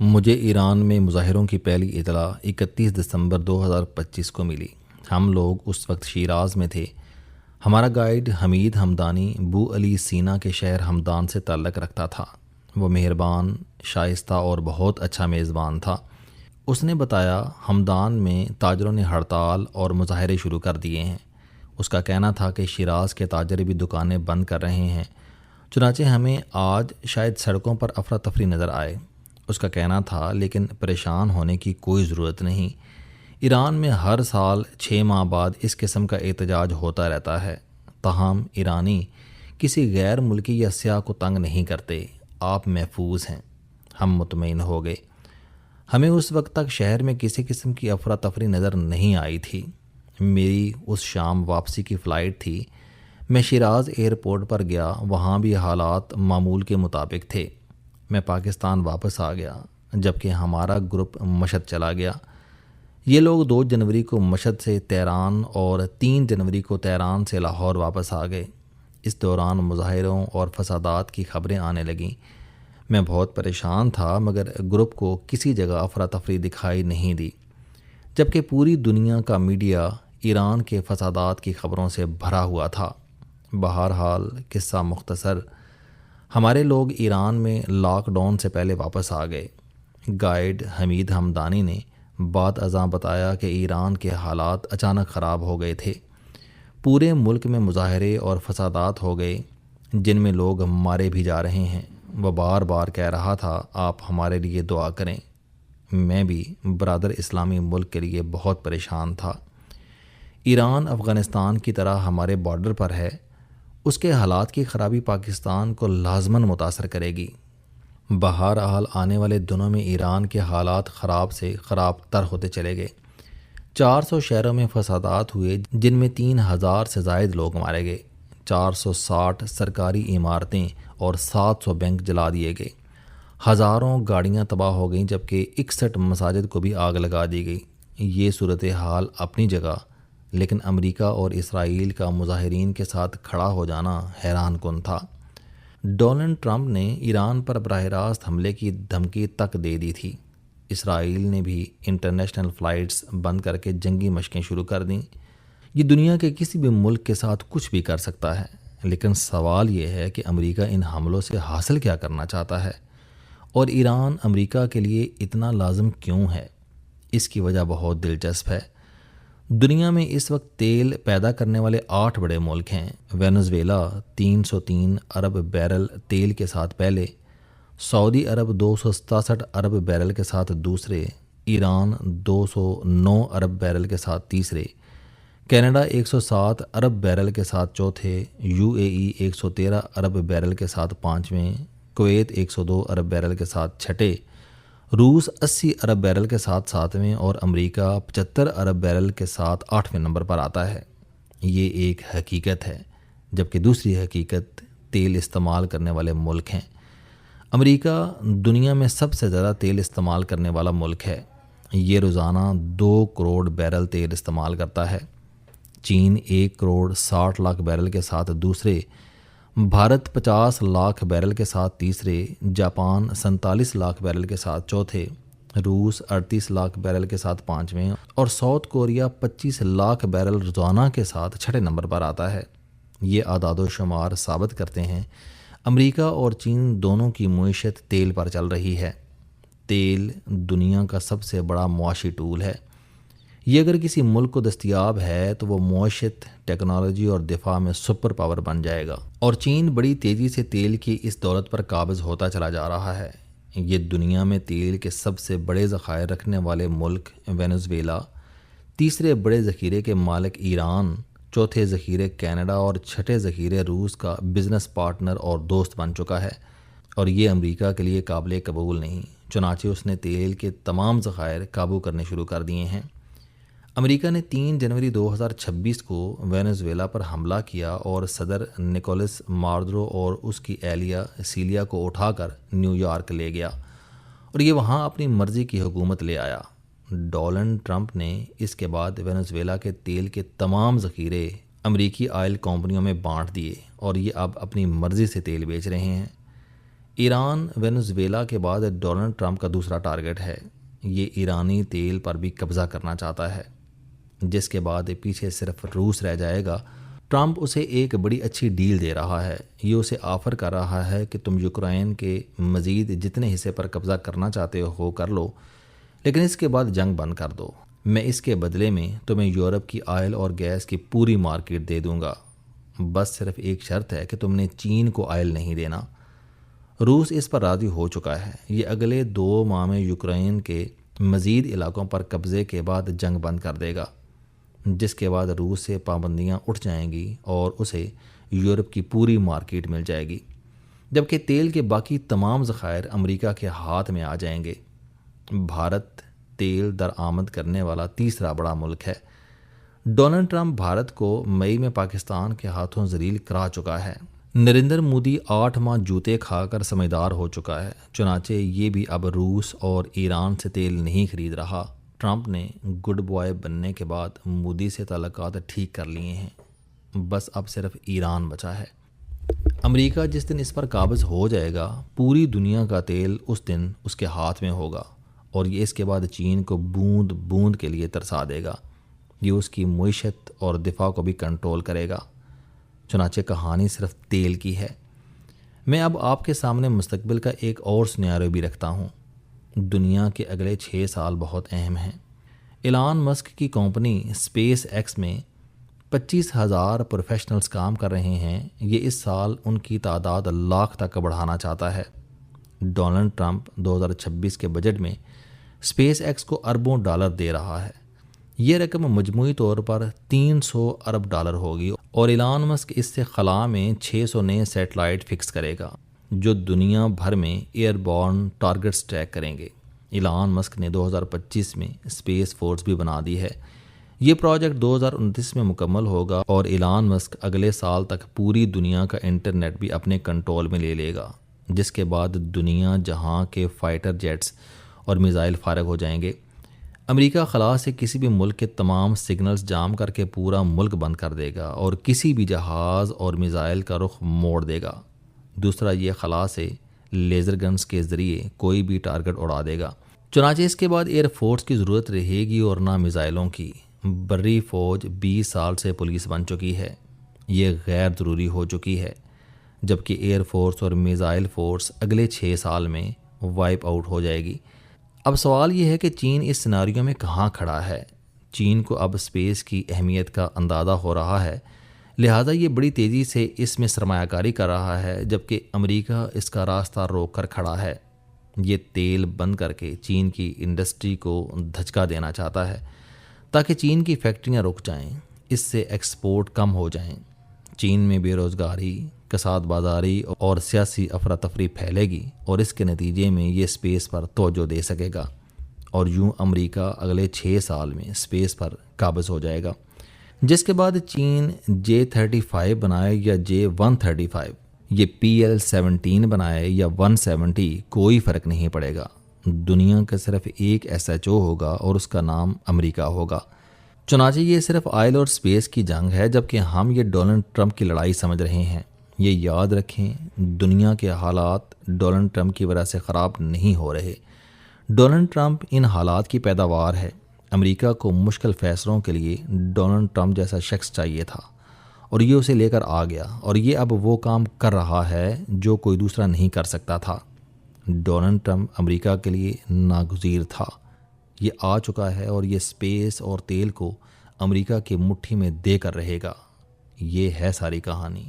مجھے ایران میں مظاہروں کی پہلی اطلاع 31 دسمبر 2025 کو ملی۔ ہم لوگ اس وقت شیراز میں تھے۔ ہمارا گائیڈ حمید ہمدانی بو علی سینا کے شہر ہمدان سے تعلق رکھتا تھا۔ وہ مہربان، شائستہ اور بہت اچھا میزبان تھا۔ اس نے بتایا ہمدان میں تاجروں نے ہڑتال اور مظاہرے شروع کر دیے ہیں۔ اس کا کہنا تھا کہ شیراز کے تاجر بھی دکانیں بند کر رہے ہیں، چنانچہ ہمیں آج شاید سڑکوں پر افراتفری نظر آئے۔ اس کا کہنا تھا لیکن پریشان ہونے کی کوئی ضرورت نہیں۔ ایران میں ہر سال 6 ماہ بعد اس قسم کا احتجاج ہوتا رہتا ہے، تاہم ایرانی کسی غیر ملکی یا سیاح کو تنگ نہیں کرتے۔ آپ محفوظ ہیں۔ ہم مطمئن ہو گئے۔ ہمیں اس وقت تک شہر میں کسی قسم کی افراتفری نظر نہیں آئی تھی۔ میری اس شام واپسی کی فلائٹ تھی۔ میں شیراز ایئرپورٹ پر گیا، وہاں بھی حالات معمول کے مطابق تھے۔ میں پاکستان واپس آ گیا، جبکہ ہمارا گروپ مشہد چلا گیا۔ یہ لوگ 2 جنوری کو مشہد سے تہران اور 3 جنوری کو تہران سے لاہور واپس آ گئے۔ اس دوران مظاہروں اور فسادات کی خبریں آنے لگیں۔ میں بہت پریشان تھا، مگر گروپ کو کسی جگہ افراتفری دکھائی نہیں دی، جبکہ پوری دنیا کا میڈیا ایران کے فسادات کی خبروں سے بھرا ہوا تھا۔ بہرحال قصہ مختصر، ہمارے لوگ ایران میں لاک ڈاؤن سے پہلے واپس آ گئے۔ گائیڈ حمید ہمدانی نے بعد ازاں بتایا کہ ایران کے حالات اچانک خراب ہو گئے تھے۔ پورے ملک میں مظاہرے اور فسادات ہو گئے، جن میں لوگ مارے بھی جا رہے ہیں۔ وہ بار بار کہہ رہا تھا آپ ہمارے لیے دعا کریں۔ میں بھی برادر اسلامی ملک کے لیے بہت پریشان تھا۔ ایران افغانستان کی طرح ہمارے بارڈر پر ہے، اس کے حالات کی خرابی پاکستان کو لازماً متاثر کرے گی۔ بہرحال آنے والے دنوں میں ایران کے حالات خراب سے خراب تر ہوتے چلے گئے۔ 400 شہروں میں فسادات ہوئے، جن میں 3000 سے زائد لوگ مارے گئے۔ 460 سرکاری عمارتیں اور 700 بینک جلا دیے گئے۔ ہزاروں گاڑیاں تباہ ہو گئیں، جبکہ 61 مساجد کو بھی آگ لگا دی گئی۔ یہ صورتحال اپنی جگہ، لیکن امریکہ اور اسرائیل کا مظاہرین کے ساتھ کھڑا ہو جانا حیران کن تھا۔ ڈونلڈ ٹرمپ نے ایران پر براہ راست حملے کی دھمکی تک دے دی تھی۔ اسرائیل نے بھی انٹرنیشنل فلائٹس بند کر کے جنگی مشقیں شروع کر دیں۔ یہ دنیا کے کسی بھی ملک کے ساتھ کچھ بھی کر سکتا ہے، لیکن سوال یہ ہے کہ امریکہ ان حملوں سے حاصل کیا کرنا چاہتا ہے، اور ایران امریکہ کے لیے اتنا لازم کیوں ہے؟ اس کی وجہ بہت دلچسپ ہے۔ دنیا میں اس وقت تیل پیدا کرنے والے 8 بڑے ملک ہیں۔ وینزویلا 303 ارب بیرل تیل کے ساتھ پہلے، سعودی عرب 267 ارب بیرل کے ساتھ دوسرے، ایران 209 ارب بیرل کے ساتھ تیسرے، کینیڈا 107 ارب بیرل کے ساتھ چوتھے، UAE 113 ارب بیرل کے ساتھ پانچویں، کویت 102 ارب بیرل کے ساتھ چھٹے، روس 80 ارب بیرل کے ساتھ ساتویں، اور امریکہ 75 ارب بیرل کے ساتھ 8ویں نمبر پر آتا ہے۔ یہ ایک حقیقت ہے، جبکہ دوسری حقیقت تیل استعمال کرنے والے ملک ہیں۔ امریکہ دنیا میں سب سے زیادہ تیل استعمال کرنے والا ملک ہے۔ یہ روزانہ 2 کروڑ بیرل تیل استعمال کرتا ہے۔ چین 1 کروڑ 60 لاکھ بیرل کے ساتھ دوسرے، بھارت 50 لاکھ بیرل کے ساتھ تیسرے، جاپان 47 لاکھ بیرل کے ساتھ چوتھے، روس 38 لاکھ بیرل کے ساتھ پانچویں، اور ساؤتھ کوریا 25 لاکھ بیرل روزانہ کے ساتھ چھٹے نمبر پر آتا ہے۔ یہ اعداد و شمار ثابت کرتے ہیں امریکہ اور چین دونوں کی معیشت تیل پر چل رہی ہے۔ تیل دنیا کا سب سے بڑا معاشی ٹول ہے۔ یہ اگر کسی ملک کو دستیاب ہے تو وہ معیشت، ٹیکنالوجی اور دفاع میں سپر پاور بن جائے گا، اور چین بڑی تیزی سے تیل کی اس دولت پر قابض ہوتا چلا جا رہا ہے۔ یہ دنیا میں تیل کے سب سے بڑے ذخائر رکھنے والے ملک وینزویلا، تیسرے بڑے ذخیرے کے مالک ایران، چوتھے ذخیرے کینیڈا اور چھٹے ذخیرے روس کا بزنس پارٹنر اور دوست بن چکا ہے، اور یہ امریکہ کے لیے قابل قبول نہیں، چنانچہ اس نے تیل کے تمام ذخائر قابو کرنے شروع کر دیے ہیں۔ امریکہ نے 3 جنوری 2026 کو وینزویلا پر حملہ کیا اور صدر نکولس مادورو اور اس کی اہلیہ سیلیا کو اٹھا کر نیو یارک لے گیا، اور یہ وہاں اپنی مرضی کی حکومت لے آیا۔ ڈونلڈ ٹرمپ نے اس کے بعد وینزویلا کے تیل کے تمام ذخیرے امریکی آئل کمپنیوں میں بانٹ دیے، اور یہ اب اپنی مرضی سے تیل بیچ رہے ہیں۔ ایران وینزویلا کے بعد ڈونلڈ ٹرمپ کا دوسرا ٹارگٹ ہے۔ یہ ایرانی تیل پر بھی قبضہ کرنا چاہتا ہے، جس کے بعد پیچھے صرف روس رہ جائے گا۔ ٹرمپ اسے ایک بڑی اچھی ڈیل دے رہا ہے۔ یہ اسے آفر کر رہا ہے کہ تم یوکرائن کے مزید جتنے حصے پر قبضہ کرنا چاہتے ہو کر لو، لیکن اس کے بعد جنگ بند کر دو۔ میں اس کے بدلے میں تمہیں یورپ کی آئل اور گیس کی پوری مارکیٹ دے دوں گا، بس صرف ایک شرط ہے کہ تم نے چین کو آئل نہیں دینا۔ روس اس پر راضی ہو چکا ہے۔ یہ اگلے 2 ماہ میں یوکرائن کے مزید علاقوں پر قبضے کے بعد جنگ بند کر دے گا، جس کے بعد روس سے پابندیاں اٹھ جائیں گی اور اسے یورپ کی پوری مارکیٹ مل جائے گی، جبکہ تیل کے باقی تمام ذخائر امریکہ کے ہاتھ میں آ جائیں گے۔ بھارت تیل درآمد کرنے والا تیسرا بڑا ملک ہے۔ ڈونلڈ ٹرمپ بھارت کو مئی میں پاکستان کے ہاتھوں ذلیل کرا چکا ہے۔ نریندر مودی 8 ماہ جوتے کھا کر سمجھدار ہو چکا ہے، چنانچہ یہ بھی اب روس اور ایران سے تیل نہیں خرید رہا۔ ٹرمپ نے گڈ بوائے بننے کے بعد مودی سے تعلقات ٹھیک کر لیے ہیں، بس اب صرف ایران بچا ہے۔ امریکہ جس دن اس پر قابض ہو جائے گا، پوری دنیا کا تیل اس دن اس کے ہاتھ میں ہوگا، اور یہ اس کے بعد چین کو بوند بوند کے لیے ترسا دے گا۔ یہ اس کی معیشت اور دفاع کو بھی کنٹرول کرے گا۔ چنانچہ کہانی صرف تیل کی ہے۔ میں اب آپ کے سامنے مستقبل کا ایک اور سیناریو بھی رکھتا ہوں۔ دنیا کے اگلے 6 سال بہت اہم ہیں۔ ایلان مسک کی کمپنی اسپیس ایکس میں 25,000 پروفیشنلز کام کر رہے ہیں۔ یہ اس سال ان کی تعداد لاکھ تک بڑھانا چاہتا ہے۔ ڈونلڈ ٹرمپ 2026 کے بجٹ میں اسپیس ایکس کو اربوں ڈالر دے رہا ہے۔ یہ رقم مجموعی طور پر 300 ارب ڈالر ہوگی، اور ایلان مسک اس سے خلا میں 600 نئے سیٹلائٹ فکس کرے گا جو دنیا بھر میں ایئر بورن ٹارگٹس ٹریک کریں گے۔ ایلان مسک نے 2025 میں اسپیس فورس بھی بنا دی ہے۔ یہ پروجیکٹ 2029 میں مکمل ہوگا، اور ایلان مسک اگلے سال تک پوری دنیا کا انٹرنیٹ بھی اپنے کنٹرول میں لے لے گا، جس کے بعد دنیا جہاں کے فائٹر جیٹس اور میزائل فارغ ہو جائیں گے۔ امریکہ خلا سے کسی بھی ملک کے تمام سگنلز جام کر کے پورا ملک بند کر دے گا، اور کسی بھی جہاز اور میزائل کا رخ موڑ دے گا۔ دوسرا، یہ خلا سے لیزر گنز کے ذریعے کوئی بھی ٹارگٹ اڑا دے گا۔ چنانچہ اس کے بعد ایئر فورس کی ضرورت رہے گی اور نہ میزائلوں کی۔ بری فوج 20 سال سے پولیس بن چکی ہے، یہ غیر ضروری ہو چکی ہے، جبکہ ایئر فورس اور میزائل فورس اگلے 6 سال میں وائپ آؤٹ ہو جائے گی۔ اب سوال یہ ہے کہ چین اس سیناریو میں کہاں کھڑا ہے۔ چین کو اب اسپیس کی اہمیت کا اندازہ ہو رہا ہے، لہٰذا یہ بڑی تیزی سے اس میں سرمایہ کاری کر رہا ہے، جبکہ امریکہ اس کا راستہ روک کر کھڑا ہے۔ یہ تیل بند کر کے چین کی انڈسٹری کو دھچکا دینا چاہتا ہے تاکہ چین کی فیکٹریاں رک جائیں، اس سے ایکسپورٹ کم ہو جائیں۔ چین میں بے روزگاری، کساد بازاری اور سیاسی افراتفری پھیلے گی، اور اس کے نتیجے میں یہ اسپیس پر توجہ دے سکے گا، اور یوں امریکہ اگلے 6 سال میں اسپیس پر قابض ہو جائے گا، جس کے بعد چین J-35 بنائے یا J-135، یہ PL-17 بنائے یا 170، کوئی فرق نہیں پڑے گا۔ دنیا کا صرف ایک SHO ہوگا اور اس کا نام امریکہ ہوگا۔ چنانچہ یہ صرف آئل اور اسپیس کی جنگ ہے، جبکہ ہم یہ ڈونلڈ ٹرمپ کی لڑائی سمجھ رہے ہیں۔ یہ یاد رکھیں، دنیا کے حالات ڈونلڈ ٹرمپ کی وجہ سے خراب نہیں ہو رہے۔ ڈونلڈ ٹرمپ ان حالات کی پیداوار ہے۔ امریکہ کو مشکل فیصلوں کے لیے ڈونلڈ ٹرمپ جیسا شخص چاہیے تھا، اور یہ اسے لے کر آ گیا، اور یہ اب وہ کام کر رہا ہے جو کوئی دوسرا نہیں کر سکتا تھا۔ ڈونلڈ ٹرمپ امریکہ کے لیے ناگزیر تھا، یہ آ چکا ہے، اور یہ اسپیس اور تیل کو امریکہ کی مٹھی میں دے کر رہے گا۔ یہ ہے ساری کہانی۔